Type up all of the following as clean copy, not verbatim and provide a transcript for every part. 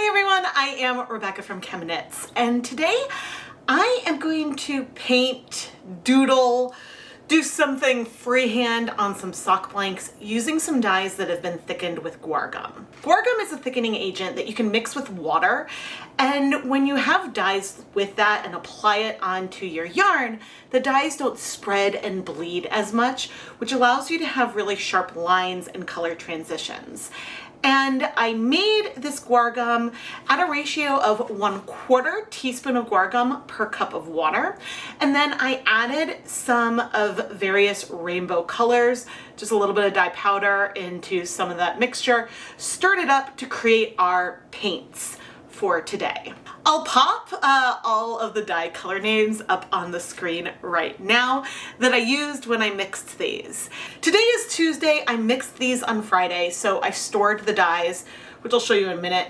Hi everyone, I am Rebecca from ChemKnits, and today I am going to paint, doodle, do something freehand on some sock blanks using some dyes that have been thickened with guar gum. Guar gum is a thickening agent that you can mix with water, and when you have dyes with that and apply it onto your yarn, the dyes don't spread and bleed as much, which allows you to have really sharp lines and color transitions. And I made this guar gum at a ratio of 1/4 teaspoon of guar gum per cup of water. And then I added some of various rainbow colors, just a little bit of dye powder into some of that mixture, stirred it up to create our paints for today. I'll pop all of the dye color names up on the screen right now that I used when I mixed these. Today is Tuesday. I mixed these on Friday, so I stored the dyes, which I'll show you in a minute.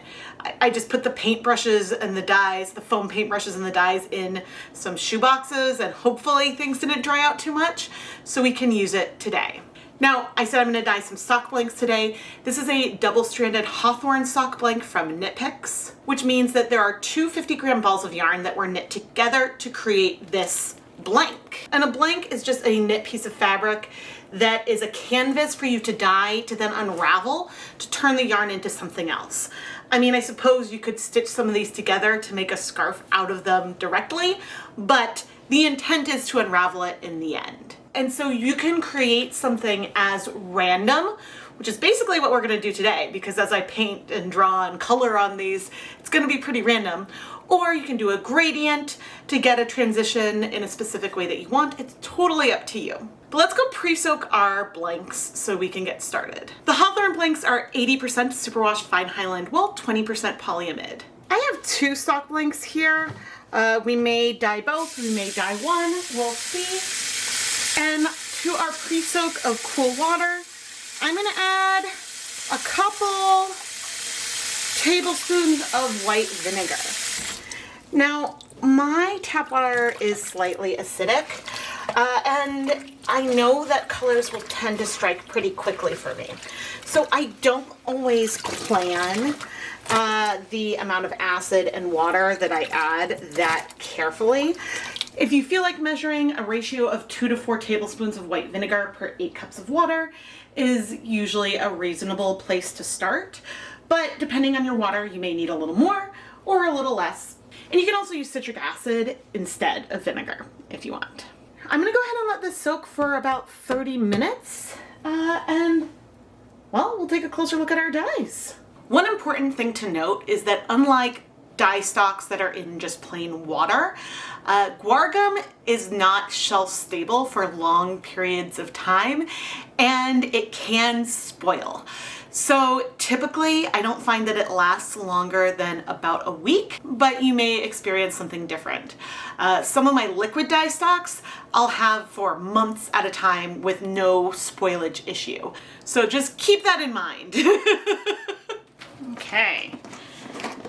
I just put the paintbrushes and the dyes, the foam paintbrushes and the dyes in some shoe boxes, and hopefully things didn't dry out too much so we can use it today. Now, I said I'm going to dye some sock blanks today. This is a double-stranded hawthorn sock blank from Knit Picks, which means that there are two 50-gram balls of yarn that were knit together to create this blank. And a blank is just a knit piece of fabric that is a canvas for you to dye to then unravel to turn the yarn into something else. I mean, I suppose you could stitch some of these together to make a scarf out of them directly, but the intent is to unravel it in the end. And so you can create something as random, which is basically what we're going to do today, because as I paint and draw and color on these, it's going to be pretty random. Or you can do a gradient to get a transition in a specific way that you want. It's totally up to you. But let's go pre-soak our blanks so we can get started. The hawthorn blanks are 80% superwash fine Highland wool, 20% polyamide. I have two sock blanks here. We may dye both, we may dye one, we'll see. And to our pre-soak of cool water, I'm gonna add a couple tablespoons of white vinegar. Now, my tap water is slightly acidic, and I know that colors will tend to strike pretty quickly for me. So I don't always plan the amount of acid and water that I add that carefully. If you feel like measuring, a ratio of 2 to 4 tablespoons of white vinegar per 8 cups of water is usually a reasonable place to start. But depending on your water, you may need a little more or a little less. And you can also use citric acid instead of vinegar if you want. I'm gonna go ahead and let this soak for about 30 minutes. And well, we'll take a closer look at our dyes. One important thing to note is that unlike dye stocks that are in just plain water, guar gum is not shelf stable for long periods of time, and it can spoil. So typically I don't find that it lasts longer than about a week, but you may experience something different. Some of my liquid dye stocks I'll have for months at a time with no spoilage issue. So just keep that in mind. Okay.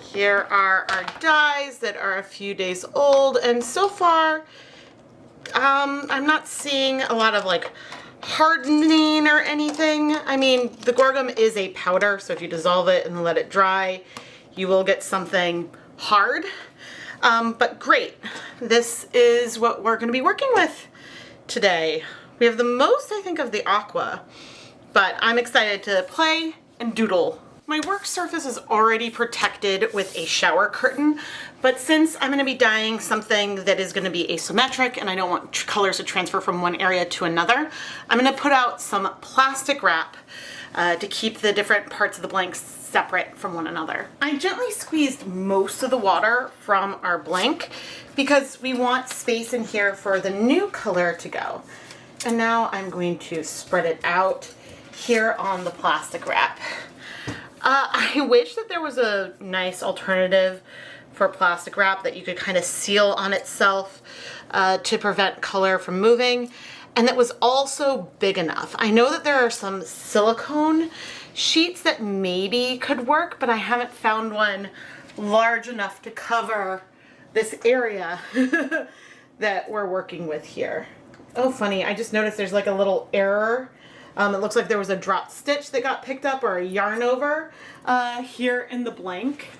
Here are our dyes that are a few days old, and so far I'm not seeing a lot of like hardening or anything. I mean, the guar gum is a powder, so if you dissolve it and let it dry, you will get something hard. But great, this is what we're going to be working with today. We have the most, I think, of the Aqua, but I'm excited to play and doodle. My work surface is already protected with a shower curtain, but since I'm going to be dyeing something that is going to be asymmetric and I don't want colors to transfer from one area to another, I'm going to put out some plastic wrap to keep the different parts of the blanks separate from one another. I gently squeezed most of the water from our blank because we want space in here for the new color to go. And now I'm going to spread it out here on the plastic wrap. I wish that there was a nice alternative for plastic wrap that you could kind of seal on itself to prevent color from moving, and that was also big enough. I know that there are some silicone sheets that maybe could work, but I haven't found one large enough to cover this area that we're working with here. Oh, funny, I just noticed there's like a little error. It looks like there was a drop stitch that got picked up or a yarn over here in the blank.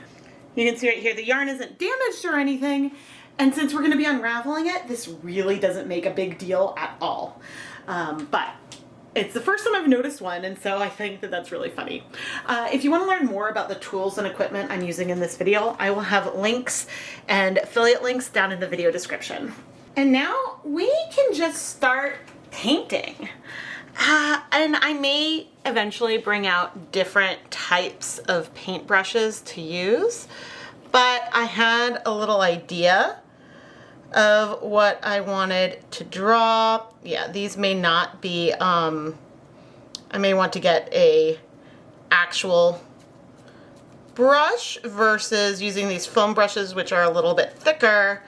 You can see right here, the yarn isn't damaged or anything. And since we're gonna be unraveling it, this really doesn't make a big deal at all. But it's the first time I've noticed one, and so I think that that's really funny. If you want to learn more about the tools and equipment I'm using in this video, I will have links and affiliate links down in the video description. And now we can just start painting. And I may eventually bring out different types of paintbrushes to use, but I had a little idea of what I wanted to draw. Yeah, these may not be, I may want to get a actual brush versus using these foam brushes, which are a little bit thicker,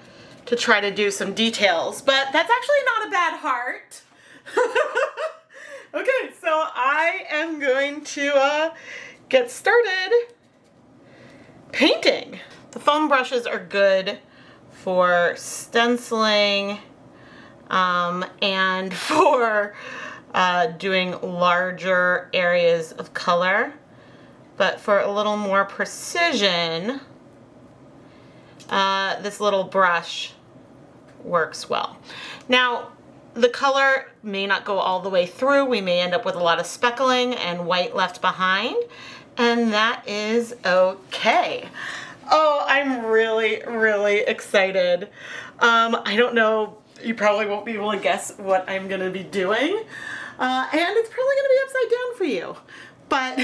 to try to do some details. But that's actually not a bad heart. Okay, so I am going to get started painting. The foam brushes are good for stenciling and for doing larger areas of color. But for a little more precision, this little brush works well. Now, the color may not go all the way through. We may end up with a lot of speckling and white left behind, and that is okay. Oh, I'm really, really excited. I don't know, you probably won't be able to guess what I'm gonna be doing. And it's probably gonna be upside down for you. But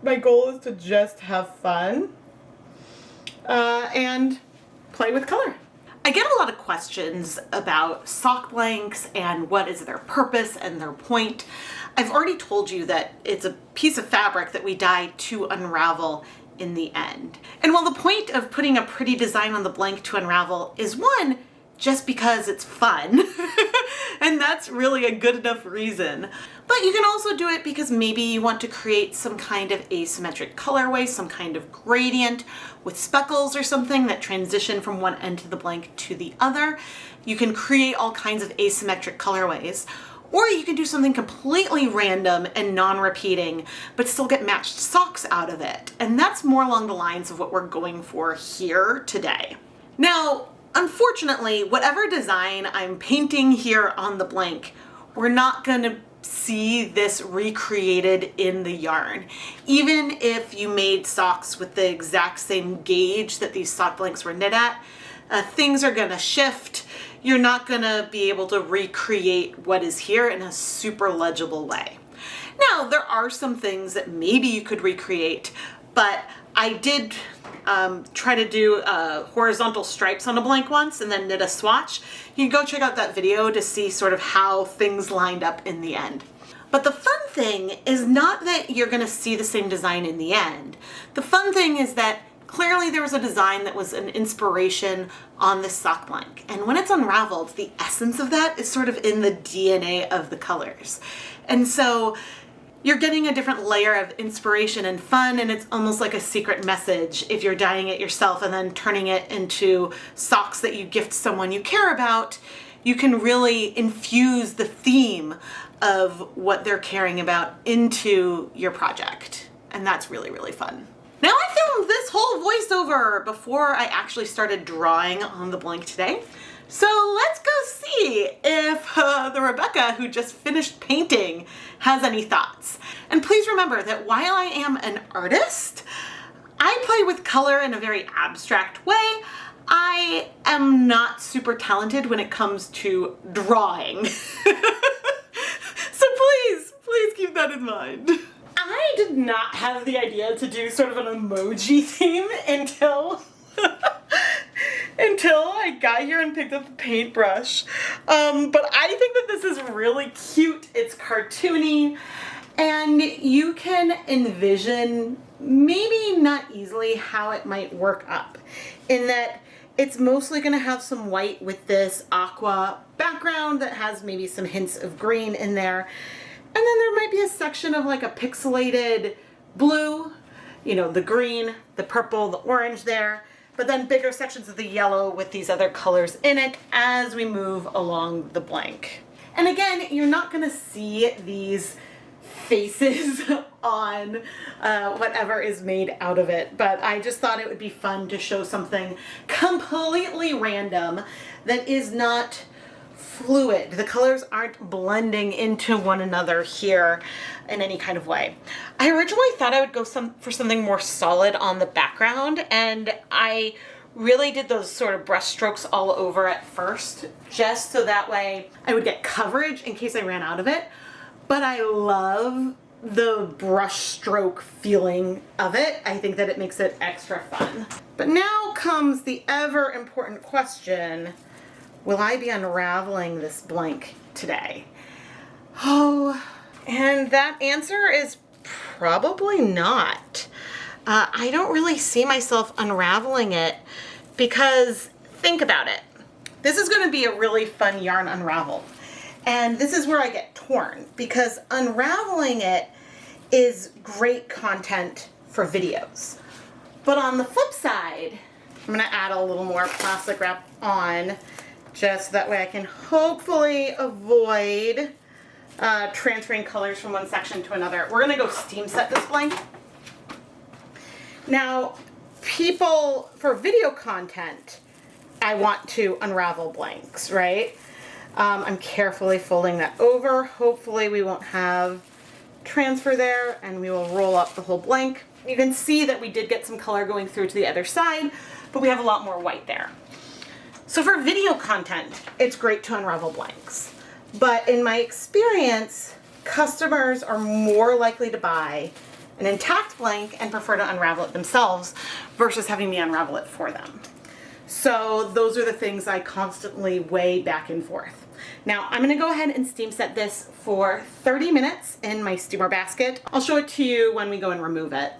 my goal is to just have fun and play with color. I get a lot of questions about sock blanks and what is their purpose and their point. I've already told you that it's a piece of fabric that we dye to unravel in the end. And while the point of putting a pretty design on the blank to unravel is one, just because it's fun, and that's really a good enough reason. But you can also do it because maybe you want to create some kind of asymmetric colorway, some kind of gradient with speckles or something that transition from one end of the blank to the other. You can create all kinds of asymmetric colorways. Or you can do something completely random and non-repeating, but still get matched socks out of it. And that's more along the lines of what we're going for here today. Now, unfortunately, whatever design I'm painting here on the blank, we're not gonna see this recreated in the yarn. Even if you made socks with the exact same gauge that these sock blanks were knit at, things are gonna shift. You're not gonna be able to recreate what is here in a super legible way. Now, there are some things that maybe you could recreate, but I did try to do horizontal stripes on a blank once and then knit a swatch. You can go check out that video to see sort of how things lined up in the end. But the fun thing is not that you're gonna see the same design in the end. The fun thing is that clearly there was a design that was an inspiration on this sock blank. And when it's unraveled, the essence of that is sort of in the DNA of the colors. And so you're getting a different layer of inspiration and fun, and it's almost like a secret message if you're dyeing it yourself and then turning it into socks that you gift someone you care about. You can really infuse the theme of what they're caring about into your project. And that's really, really fun. Now, I filmed this whole voiceover before I actually started drawing on the blank today. So let's go see if the Rebecca who just finished painting has any thoughts. And please remember that while I am an artist, I play with color in a very abstract way. I am not super talented when it comes to drawing. So please keep that in mind. I did not have the idea to do sort of an emoji theme until I got here and picked up the paintbrush. But I think that this is really cute. It's cartoony, and you can envision, maybe not easily, how it might work up. In that it's mostly gonna have some white with this aqua background that has maybe some hints of green in there. And then there might be a section of like a pixelated blue, you know, the green, the purple, the orange there, but then bigger sections of the yellow with these other colors in it as we move along the blank. And again, you're not gonna see these faces on whatever is made out of it. But I just thought it would be fun to show something completely random that is not fluid. The colors aren't blending into one another here in any kind of way. I originally thought I would go for something more solid on the background, and I really did those sort of brush strokes all over at first, just so that way I would get coverage in case I ran out of it. But I love the brush stroke feeling of it. I think that it makes it extra fun. But now comes the ever important question: will I be unraveling this blank today? Oh, and that answer is probably not. I don't really see myself unraveling it because, think about it. This is going to be a really fun yarn unravel. And this is where I get torn, because unraveling it is great content for videos. But on the flip side, I'm going to add a little more plastic wrap on, just that way I can hopefully avoid transferring colors from one section to another. We're going to go steam set this blank. Now, people, for video content, I want to unravel blanks, right? I'm carefully folding that over. Hopefully we won't have transfer there, and we will roll up the whole blank. You can see that we did get some color going through to the other side, but we have a lot more white there. So for video content, it's great to unravel blanks. But in my experience, customers are more likely to buy an intact blank and prefer to unravel it themselves versus having me unravel it for them. So those are the things I constantly weigh back and forth. Now I'm going to go ahead and steam set this for 30 minutes in my steamer basket. I'll show it to you when we go and remove it.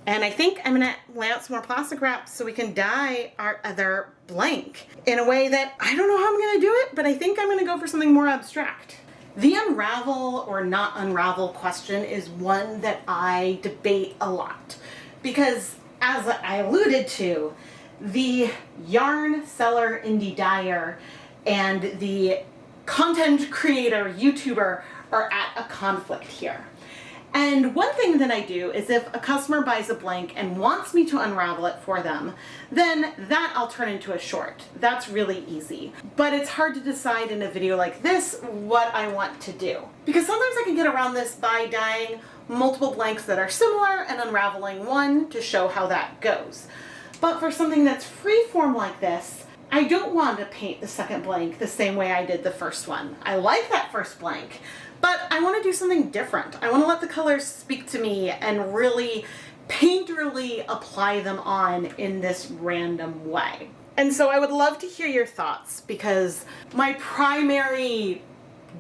And I think I'm going to lay out some more plastic wrap so we can dye our other blank in a way that I don't know how I'm going to do it, but I think I'm going to go for something more abstract. The unravel or not unravel question is one that I debate a lot, because as I alluded to, the yarn seller indie dyer and the content creator YouTuber are at a conflict here. And one thing that I do is if a customer buys a blank and wants me to unravel it for them, then that I'll turn into a short. That's really easy. But it's hard to decide in a video like this what I want to do, because sometimes I can get around this by dyeing multiple blanks that are similar and unraveling one to show how that goes. But for something that's freeform like this, I don't want to paint the second blank the same way I did the first one. I like that first blank, but I want to do something different. I want to let the colors speak to me and really painterly apply them on in this random way. And so I would love to hear your thoughts, because my primary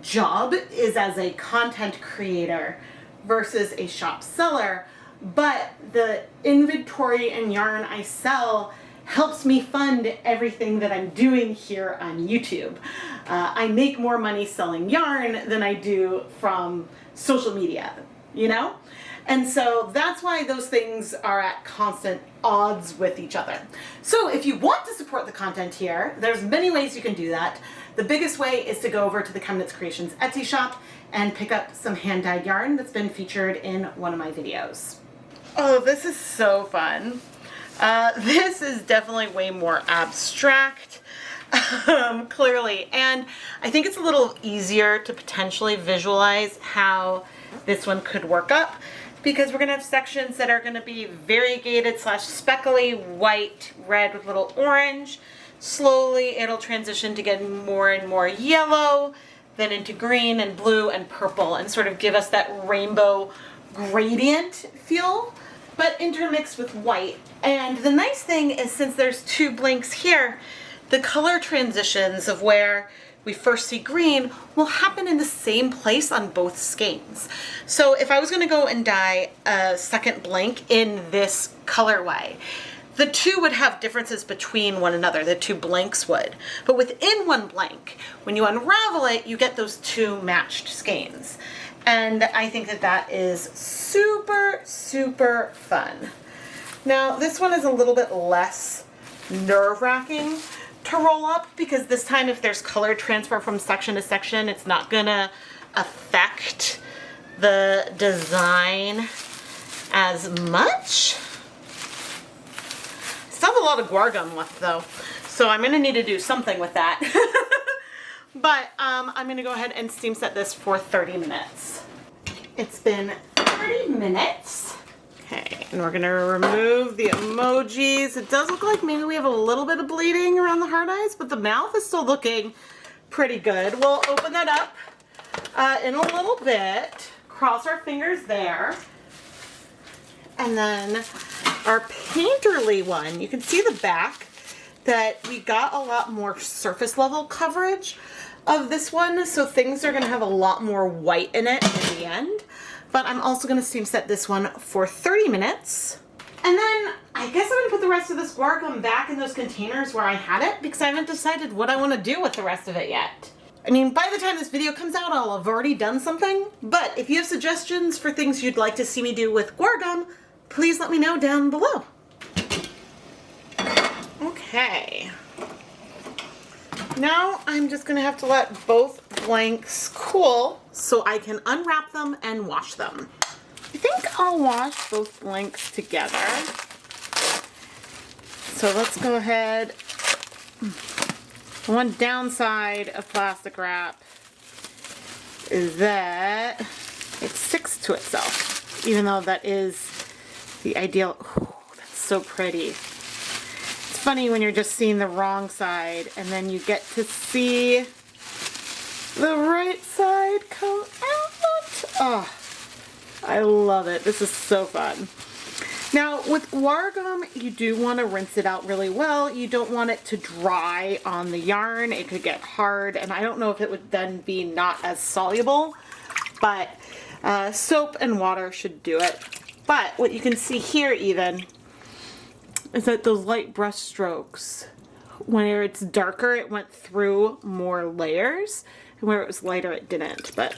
job is as a content creator versus a shop seller, but the inventory and yarn I sell helps me fund everything that I'm doing here on YouTube. I make more money selling yarn than I do from social media, you know? And so that's why those things are at constant odds with each other. So if you want to support the content here, there's many ways you can do that. The biggest way is to go over to the ChemKnits Creations Etsy shop and pick up some hand-dyed yarn that's been featured in one of my videos. Oh, this is so fun. This is definitely way more abstract, clearly, and I think it's a little easier to potentially visualize how this one could work up, because we're going to have sections that are going to be variegated slash speckly, white, red with little orange. Slowly it'll transition to get more and more yellow, then into green and blue and purple, and sort of give us that rainbow gradient feel, but intermixed with white. And the nice thing is, since there's two blanks here, the color transitions of where we first see green will happen in the same place on both skeins. So if I was going to go and dye a second blank in this colorway, the two would have differences between one another, the two blanks would. But within one blank, when you unravel it, you get those two matched skeins. And I think that that is super, super fun. Now, this one is a little bit less nerve-wracking to roll up, because this time if there's color transfer from section to section, it's not gonna affect the design as much. Still have a lot of guar gum left though, so I'm gonna need to do something with that. But I'm gonna go ahead and steam set this for 30 minutes. It's been 30 minutes. Okay, and we're gonna remove the emojis. It does look like maybe we have a little bit of bleeding around the hard eyes, but the mouth is still looking pretty good. We'll open that up in a little bit. Cross our fingers there. And then our painterly one, you can see the back that we got a lot more surface level coverage of this one, so things are gonna have a lot more white in it in the end. But I'm also gonna steam set this one for 30 minutes. And then I guess I'm gonna put the rest of this guar gum back in those containers where I had it, because I haven't decided what I wanna do with the rest of it yet. I mean, by the time this video comes out, I'll have already done something, but if you have suggestions for things you'd like to see me do with guar gum, please let me know down below. Okay. Now I'm just gonna have to let both blanks cool so I can unwrap them and wash them. I think I'll wash both blanks together. So let's go ahead. One downside of plastic wrap is that it sticks to itself, even though that is the ideal. Ooh, that's so pretty. It's funny when you're just seeing the wrong side and then you get to see the right side come out. Oh, I love it. This is so fun. Now with guar gum, you do want to rinse it out really well. You don't want it to dry on the yarn. It could get hard, and I don't know if it would then be not as soluble, but soap and water should do it. But what you can see here even is that those light brush strokes, where it's darker, it went through more layers, and where it was lighter, it didn't. But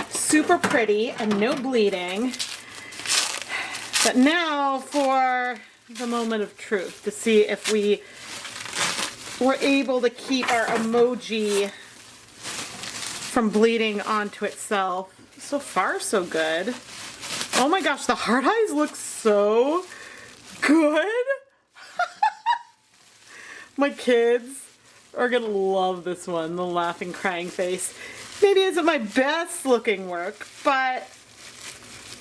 super pretty and no bleeding. But now for the moment of truth, to see if we were able to keep our emoji from bleeding onto itself. So far, so good. Oh my gosh, the hard eyes look so good. My kids are gonna love this one, the laughing, crying face. Maybe it isn't my best looking work, but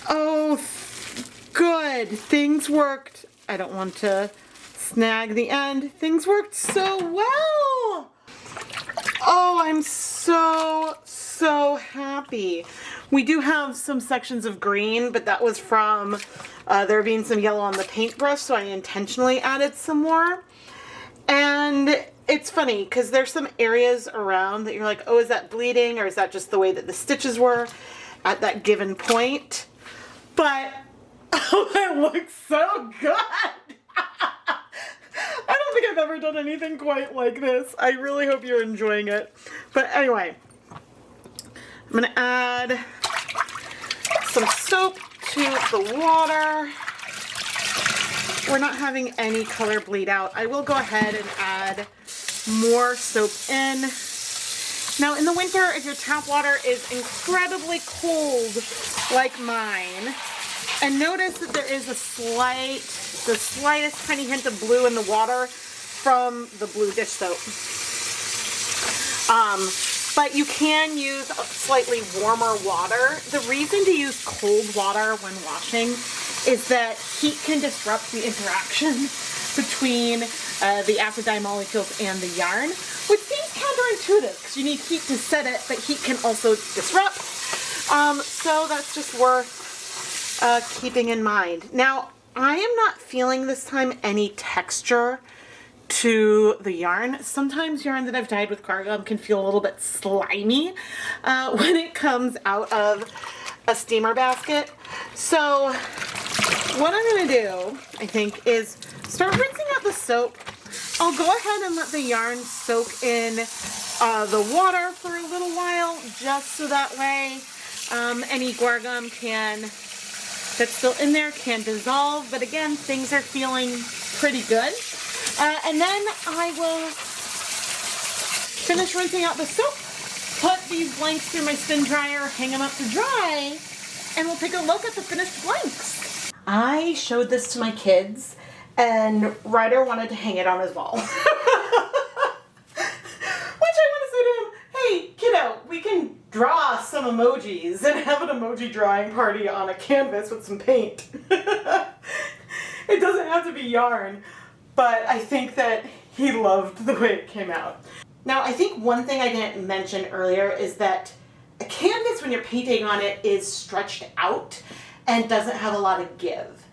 oh, good. Things worked. I don't want to snag the end. Things worked so well. Oh, I'm so happy. We do have some sections of green, but that was from there being some yellow on the paintbrush, so I intentionally added some more. And it's funny because there's some areas around that you're like, oh, is that bleeding, or is that just the way that the stitches were at that given point? But oh, it looks so good. I don't think I've ever done anything quite like this. I really hope you're enjoying it. But anyway, I'm gonna add some soap to the water. We're not having any color bleed out. I will go ahead and add more soap in. Now in the winter, if your tap water is incredibly cold like mine, and notice that there is the slightest tiny hint of blue in the water from the blue dish soap. But you can use slightly warmer water. The reason to use cold water when washing is that heat can disrupt the interaction between the acid dye molecules and the yarn, which seems counterintuitive because you need heat to set it, but heat can also disrupt. So that's just worth keeping in mind. Now, I am not feeling this time any texture to the yarn. Sometimes yarn that I've dyed with guar gum can feel a little bit slimy when it comes out of a steamer basket. So what I'm going to do, I think, is start rinsing out the soap. I'll go ahead and let the yarn soak in the water for a little while, just so that way any guar gum that's still in there can dissolve. But again, things are feeling pretty good. And then I will finish rinsing out the soap, put these blanks through my spin dryer, hang them up to dry, and we'll take a look at the finished blanks. I showed this to my kids, and Ryder wanted to hang it on his wall. Which I want to say to him, hey, kiddo, we can draw some emojis and have an emoji drawing party on a canvas with some paint. It doesn't have to be yarn, but I think that he loved the way it came out. Now, I think one thing I didn't mention earlier is that a canvas, when you're painting on it, is stretched out and doesn't have a lot of give.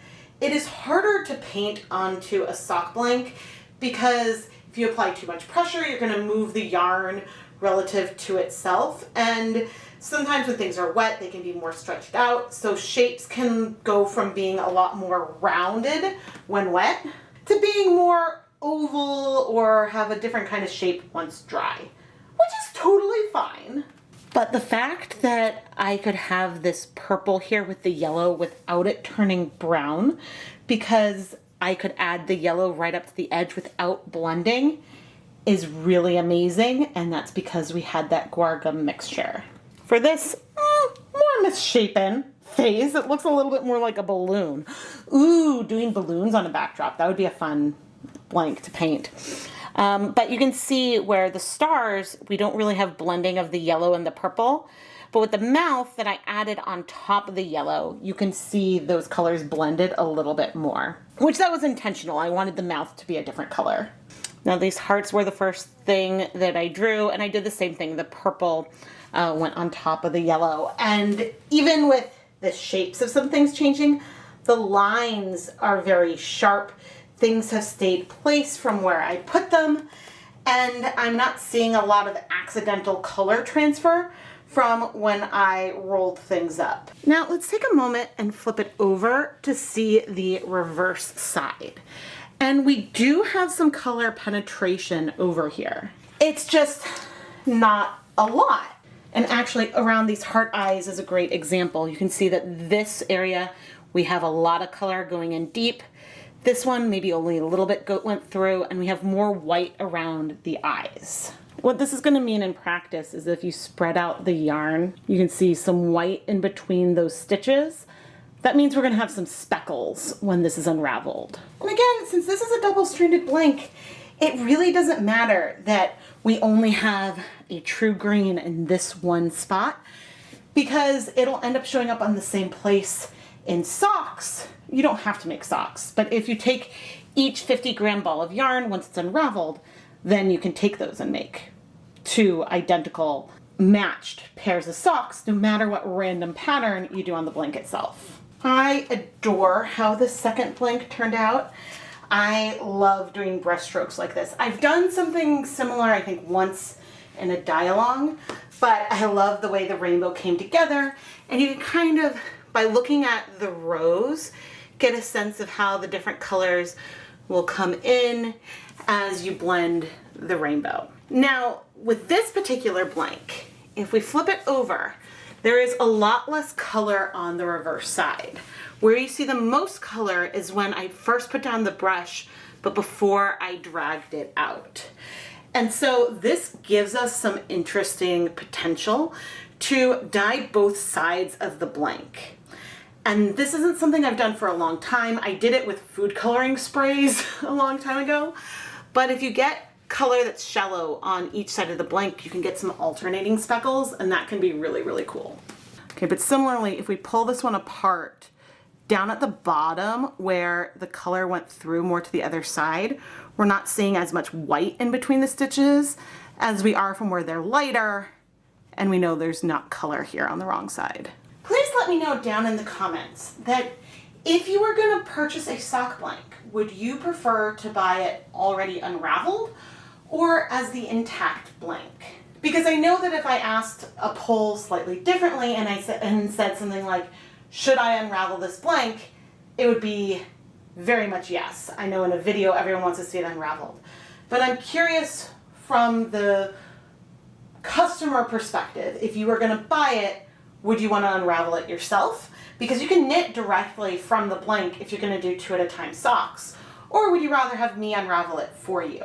It is harder to paint onto a sock blank because if you apply too much pressure, you're going to move the yarn relative to itself. And sometimes when things are wet, they can be more stretched out. So shapes can go from being a lot more rounded when wet to being more oval or have a different kind of shape once dry, which is totally fine. But the fact that I could have this purple here with the yellow without it turning brown, because I could add the yellow right up to the edge without blending, is really amazing. And that's because we had that guar gum mixture. For this more misshapen phase, it looks a little bit more like a balloon. Ooh, doing balloons on a backdrop, that would be a fun blank to paint. But you can see where the stars, we don't really have blending of the yellow and the purple, but with the mouth that I added on top of the yellow, you can see those colors blended a little bit more, which that was intentional. I wanted the mouth to be a different color. Now these hearts were the first thing that I drew, and I did the same thing. The purple went on top of the yellow, and even with the shapes of some things changing, the lines are very sharp. Things have stayed placed from where I put them, and I'm not seeing a lot of accidental color transfer from when I rolled things up. Now let's take a moment and flip it over to see the reverse side. And we do have some color penetration over here. It's just not a lot. And actually around these heart eyes is a great example. You can see that this area, we have a lot of color going in deep. This one, maybe only a little bit went through, and we have more white around the eyes. What this is going to mean in practice is if you spread out the yarn, you can see some white in between those stitches. That means we're going to have some speckles when this is unraveled. And again, since this is a double-stranded blank, it really doesn't matter that we only have a true green in this one spot, because it'll end up showing up on the same place in socks. You don't have to make socks, but if you take each 50-gram ball of yarn, once it's unraveled, then you can take those and make 2 identical matched pairs of socks, no matter what random pattern you do on the blank itself. I adore how the second blank turned out. I love doing brush strokes like this. I've done something similar, I think, once in a dye-along, but I love the way the rainbow came together, and you can kind of, by looking at the rows, get a sense of how the different colors will come in as you blend the rainbow. Now, with this particular blank, if we flip it over, there is a lot less color on the reverse side. Where you see the most color is when I first put down the brush, but before I dragged it out. And so this gives us some interesting potential to dye both sides of the blank. And this isn't something I've done for a long time. I did it with food coloring sprays a long time ago. But if you get color that's shallow on each side of the blank, you can get some alternating speckles, and that can be really, really cool. Okay, but similarly, if we pull this one apart, down at the bottom where the color went through more to the other side, we're not seeing as much white in between the stitches as we are from where they're lighter, and we know there's not color here on the wrong side. Please let me know down in the comments that if you were going to purchase a sock blank, would you prefer to buy it already unraveled or as the intact blank? Because I know that if I asked a poll slightly differently and I said something like, should I unravel this blank, it would be very much yes. I know in a video everyone wants to see it unraveled. But I'm curious from the customer perspective, if you were going to buy it, would you want to unravel it yourself? Because you can knit directly from the blank if you're going to do 2 at a time socks. Or would you rather have me unravel it for you?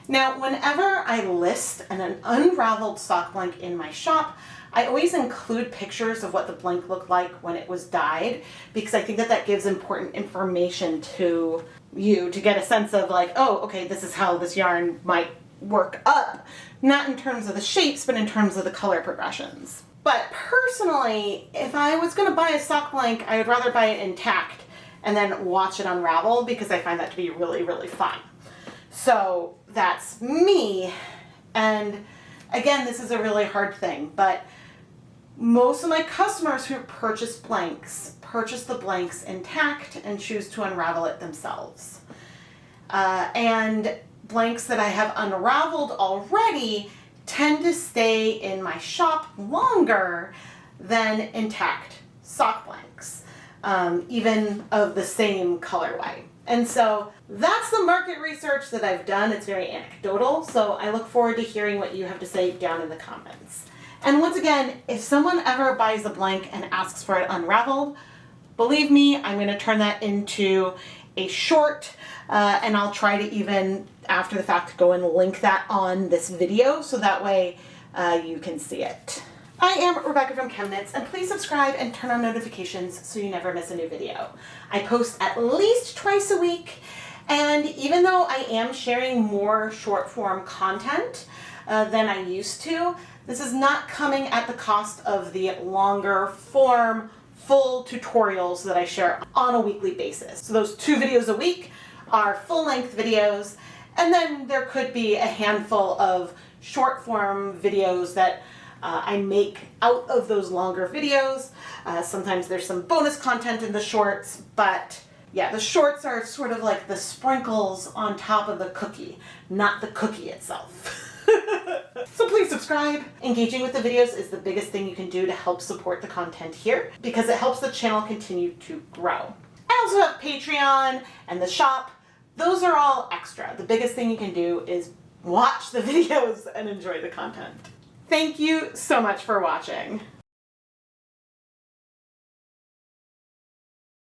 Now, whenever I list an unraveled sock blank in my shop, I always include pictures of what the blank looked like when it was dyed, because I think that that gives important information to you to get a sense of like, oh, okay, this is how this yarn might work up, not in terms of the shapes, but in terms of the color progressions. But personally, if I was going to buy a sock blank, I would rather buy it intact and then watch it unravel, because I find that to be really, really fun. So that's me. And again, this is a really hard thing, but most of my customers who purchase the blanks intact and choose to unravel it themselves. And blanks that I have unraveled already tend to stay in my shop longer than intact sock blanks, even of the same colorway. And so that's the market research that I've done. It's very anecdotal, so I look forward to hearing what you have to say down in the comments. And once again, if someone ever buys a blank and asks for it unraveled, believe me, I'm going to turn that into a short, and I'll try to even, after the fact, go and link that on this video, so that way you can see it. I am Rebecca from ChemKnits, and please subscribe and turn on notifications so you never miss a new video. I post at least twice a week, and even though I am sharing more short form content than I used to, this is not coming at the cost of the longer form full tutorials that I share on a weekly basis. So those 2 videos a week are full-length videos, and then there could be a handful of short form videos that I make out of those longer videos. Sometimes there's some bonus content in the shorts, but yeah, the shorts are sort of like the sprinkles on top of the cookie, not the cookie itself. So please subscribe. Engaging with the videos is the biggest thing you can do to help support the content here, because it helps the channel continue to grow. I also have Patreon and the shop. Those are all extra. The biggest thing you can do is watch the videos and enjoy the content. Thank you so much for watching.